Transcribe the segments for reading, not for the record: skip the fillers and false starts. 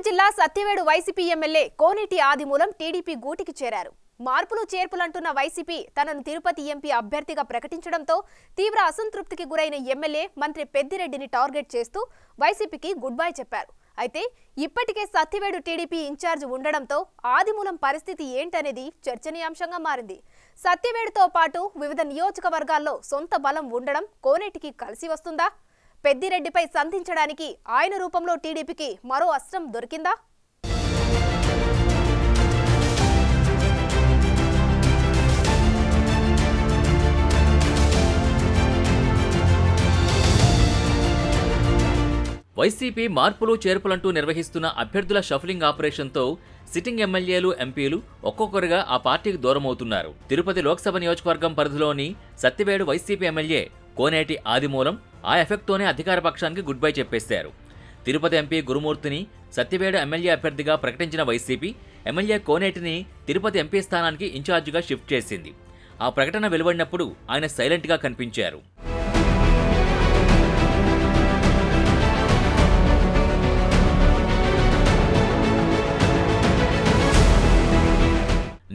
జిల్లా Satyavedu YCP MLA కోనేటి ఆదిమూలం TDP గూటికి చేరారు. మార్పులు చేర్పులంటున్న వైసీపీ తనను తిరుపతి ఎంపీ అభ్యర్థిగా ప్రకటించడంతో తీవ్ర అసంతృప్తికి గురైన ఎమ్మెల్యే మంత్రి పెద్దిరెడ్డిని టార్గెట్ చేస్తూ వైసీపీకి గుడ్ బై చెప్పారు. అయితే ఇప్పటికే సత్యవేడు టీడీపీ ఇన్ఛార్జ్ ఉండడంతో ఆదిమూలం పరిస్థితి ఏంటనేది చర్చనీయాంశంగా మారింది. సత్యవేడుతో పాటు వివిధ నియోజకవర్గాల్లో సొంత బలం ఉండడం కోనేటికి కలిసి వస్తుందా? పెద్దిరెడ్డిపై సంధించడానికి ఆయన రూపంలో టీడీపీకి మరో అస్త్రం దొరికిందా? వైసీపీ మార్పులు చేర్పులంటూ నిర్వహిస్తున్న అభ్యర్థుల షఫలింగ్ ఆపరేషన్తో సిట్టింగ్ ఎమ్మెల్యేలు, ఎంపీలు ఒక్కొక్కరుగా ఆ పార్టీకి దూరమవుతున్నారు. తిరుపతి లోక్సభ నియోజకవర్గం పరిధిలోని సత్యవేడు వైసీపీ ఎమ్మెల్యే కోనేటి ఆదిమూలం ఆ ఎఫెక్ట్తోనే అధికార పక్షానికి గుడ్ బై చెప్పేశారు. తిరుపతి ఎంపీ గురుమూర్తిని సత్యవేడు ఎమ్మెల్యే అభ్యర్థిగా ప్రకటించిన వైసీపీ ఎమ్మెల్యే కోనేటిని తిరుపతి ఎంపీ స్థానానికి ఇన్ఛార్జిగా షిఫ్ట్ చేసింది. ఆ ప్రకటన వెలువడినప్పుడు ఆయన సైలెంట్గా కనిపించారు.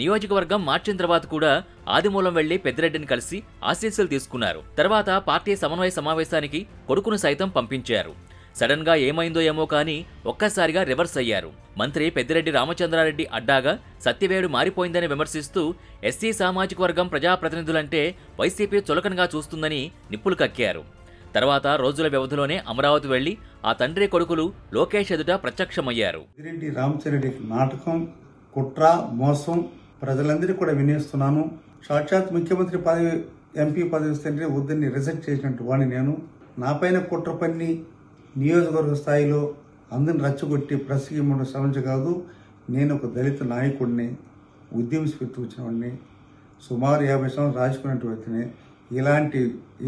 నియోజకవర్గం మార్చిన తర్వాత కూడా ఆదిమూలం వెళ్లి పెద్దిరెడ్డిని కలిసి ఆశీస్సులు తీసుకున్నారు. తర్వాత పార్టీ సమన్వయ సమావేశానికి కొడుకును సైతం పంపించారు. సడన్ గా ఏమైందో ఏమో కానీ ఒక్కసారిగా రివర్స్ అయ్యారు. మంత్రి పెద్దిరెడ్డి రామచంద్రారెడ్డి అడ్డాగా సత్యవేడు మారిపోయిందని విమర్శిస్తూ ఎస్సీ సామాజిక వర్గం ప్రజాప్రతినిధులంటే వైసీపీ చులకనగా చూస్తుందని నిప్పులు కక్కారు. తర్వాత రోజుల వ్యవధిలోనే అమరావతి వెళ్లి ఆ తండ్రి కొడుకులు లోకేష్ ఎదుట ప్రత్యక్షమయ్యారు. పెద్దిరెడ్డి రామచంద్రారెడ్డి నాటకం, కుట్ర, మోసం ప్రజలందరికీ కూడా వినేస్తున్నాను. సాక్షాత్ ముఖ్యమంత్రి పదవి, ఎంపీ పదవి తండ్రి వద్దని రిజెక్ట్ చేసినట్టు వాడిని నేను. నాపైన కుట్ర పన్ని నియోజకవర్గ స్థాయిలో అందరిని రచ్చగొట్టి ప్రసంగం శ్రమించ కాదు. నేను ఒక దళిత నాయకుడిని, ఉద్యమ స్ఫూర్తి వచ్చిన వాడిని, సుమారు 50 సంవత్సరాలు రాజుకున్నటువంటి వ్యక్తిని.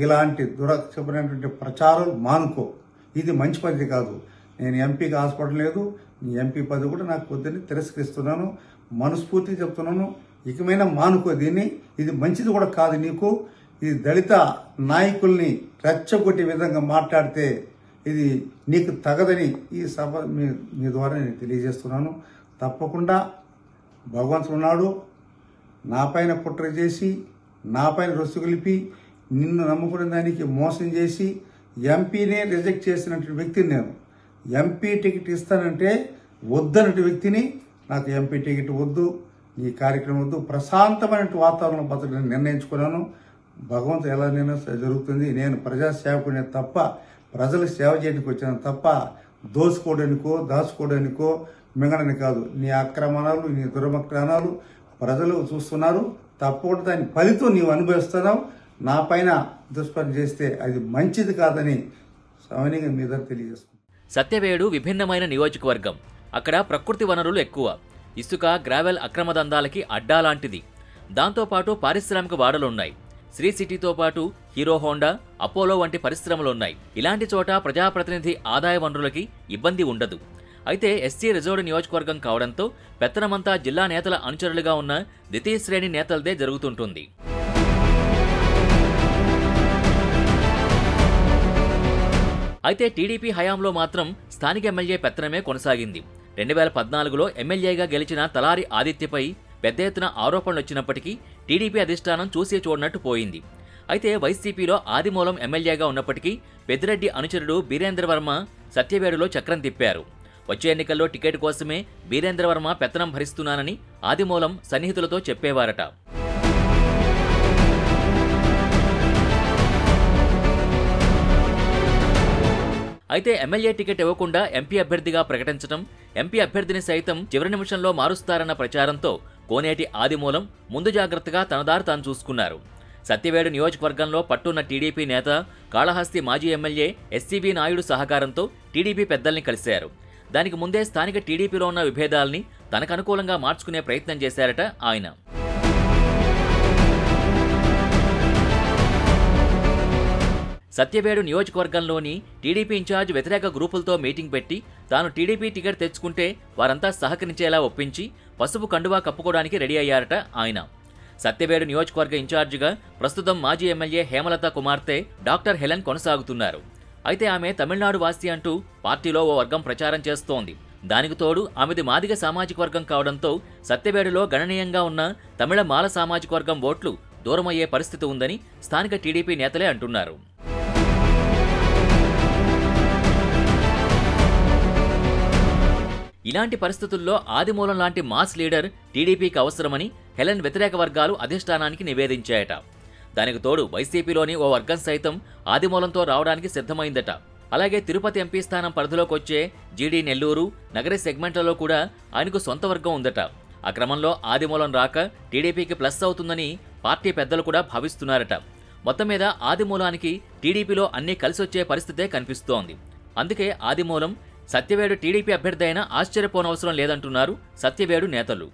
ఇలాంటి దురక్షపమైనటువంటి ప్రచారాలు మానుకో. ఇది మంచి పద్ధతి కాదు. నేను ఎంపీకి ఆశపడడం లేదు. నీ ఎంపీ పదవి కూడా నాకు వద్దని తిరస్కరిస్తున్నాను. మనస్ఫూర్తిగా చెప్తున్నాను. ఇకమైనా మానుకో దీన్ని. ఇది మంచిది కూడా కాదు నీకు. ఇది దళిత నాయకుల్ని రెచ్చగొట్టే విధంగా మాట్లాడితే ఇది నీకు తగదని ఈ సభ మీ ద్వారా నేను తెలియజేస్తున్నాను. తప్పకుండా భగవంతుడు ఉన్నాడు. నాపైన కుట్ర చేసి, నాపైన రొసుగులిపి, నిన్ను నమ్ముకునే దానికి మోసం చేసి ఎంపీనే రిజెక్ట్ చేసినటువంటి వ్యక్తిని నేను. ఎంపీ టికెట్ ఇస్తానంటే వద్దన్నటువంటి వ్యక్తిని. నాకు ఎంపీ టికెట్ వద్దు, ఈ కార్యక్రమం వద్దు, ప్రశాంతమైన వాతావరణం బతకడానికి నిర్ణయించుకున్నాను. భగవంతుడు ఎలా నిర్ణయం జరుగుతుంది. నేను ప్రజాసేవకునే తప్ప, ప్రజల సేవ చేయడానికి వచ్చాను తప్ప దోసుకోవడానికో దాచుకోవడానికో మింగడని కాదు. నీ ఆక్రమణాలు, నీ దురమక్రమాలు ప్రజలు చూస్తున్నారు. తప్పకుండా దాని ఫలితం నీవు అనుభవిస్తున్నావు. నా పైన దుష్పని చేస్తే అది మంచిది కాదని సామాన్యంగా మీ దగ్గర తెలియజేస్తున్నాను. సత్యవేడు విభిన్నమైన నియోజకవర్గం. అక్కడ ప్రకృతి వనరులు ఎక్కువ. ఇసుక, గ్రావెల్ అక్రమ దందాలకి అడ్డా లాంటిది. దాంతోపాటు పారిశ్రామిక వాడలున్నాయి. శ్రీ సిటీతో పాటు హీరో హోండా, అపోలో వంటి పరిశ్రమలున్నాయి. ఇలాంటి చోట ప్రజాప్రతినిధి ఆదాయ వనరులకి ఇబ్బంది ఉండదు. అయితే ఎస్సీ రిజర్వ్డ్ నియోజకవర్గం కావడంతో పెత్తనమంతా జిల్లా నేతల అనుచరులుగా ఉన్న ద్వితీయ శ్రేణి నేతలదే జరుగుతుంటుంది. అయితే టీడీపీ హయాంలో మాత్రం స్థానిక ఎమ్మెల్యే పెత్తనమే కొనసాగింది. 2014లో ఎమ్మెల్యేగా గెలిచిన తలారి ఆదిత్యపై పెద్ద ఎత్తున ఆరోపణలు వచ్చినప్పటికీ టీడీపీ అధిష్టానం చూసి చూడనట్టు పోయింది. అయితే వైసీపీలో ఆదిమూలం ఎమ్మెల్యేగా ఉన్నప్పటికీ పెద్దిరెడ్డి అనుచరుడు బీరేంద్రవర్మ సత్యవేడులో చక్రం తిప్పారు. వచ్చే ఎన్నికల్లో టికెట్ కోసమే బీరేంద్రవర్మ పెత్తనం భరిస్తున్నానని ఆదిమూలం సన్నిహితులతో చెప్పేవారట. అయితే ఎమ్మెల్యే టికెట్ ఇవ్వకుండా ఎంపీ అభ్యర్థిగా ప్రకటించడం, ఎంపీ అభ్యర్థిని సైతం చివరి నిమిషంలో మారుస్తారన్న ప్రచారంతో కోనేటి ఆదిమూలం ముందు జాగ్రత్తగా తన దారి తాను చూసుకున్నారు. సత్యవేడు నియోజకవర్గంలో పట్టున్న టీడీపీ నేత, కాళహస్తి మాజీ ఎమ్మెల్యే ఎస్సీబీ నాయుడు సహకారంతో టీడీపీ పెద్దల్ని కలిశారు. దానికి ముందే స్థానిక టీడీపీలో ఉన్న విభేదాల్ని తనకు అనుకూలంగా మార్చుకునే ప్రయత్నం చేశారట ఆయన. సత్యవేడు నియోజకవర్గంలోని టీడీపీ ఇన్ఛార్జ్ వ్యతిరేక గ్రూపులతో మీటింగ్ పెట్టి తాను టీడీపీ టికెట్ తెచ్చుకుంటే వారంతా సహకరించేలా ఒప్పించి పసుపు కండువా కప్పుకోవడానికి రెడీ అయ్యారట ఆయన. సత్యవేడు నియోజకవర్గ ఇన్ఛార్జిగా ప్రస్తుతం మాజీ ఎమ్మెల్యే హేమలత కుమార్తె డాక్టర్ హెలెన్ కొనసాగుతున్నారు. అయితే ఆమె తమిళనాడు వాసి అంటూ పార్టీలో ఓ వర్గం ప్రచారం చేస్తోంది. దానికి తోడు ఆమెది మాదిగ సామాజిక వర్గం కావడంతో సత్యవేడులో గణనీయంగా ఉన్న తమిళ మాల సామాజిక వర్గం ఓట్లు దూరమయ్యే పరిస్థితి ఉందని స్థానిక టీడీపీ నేతలే అంటున్నారు. ఇలాంటి పరిస్థితుల్లో ఆదిమూలం లాంటి మాస్ లీడర్ టీడీపీకి అవసరమని హెలెన్ వ్యతిరేక వర్గాలు అధిష్టానానికి నివేదించాయట. దానికి తోడు వైసీపీలోని ఓ వర్గం సైతం ఆదిమూలంతో రావడానికి సిద్ధమైందట. అలాగే తిరుపతి ఎంపీ స్థానం పరిధిలోకి వచ్చే జీడీ నెల్లూరు, నగరి సెగ్మెంట్లలో కూడా ఆయనకు సొంత వర్గం ఉందట. ఆ క్రమంలో ఆదిమూలం రాక టీడీపీకి ప్లస్ అవుతుందని పార్టీ పెద్దలు కూడా భావిస్తున్నారట. మొత్తం మీద ఆదిమూలానికి టీడీపీలో అన్నీ కలిసొచ్చే పరిస్థితే కనిపిస్తోంది. అందుకే ఆదిమూలం సత్యవేడు టీడీపీ అభ్యర్థి అయినా ఆశ్చర్యపోనవసరం లేదంటున్నారు సత్యవేడు నేతలు.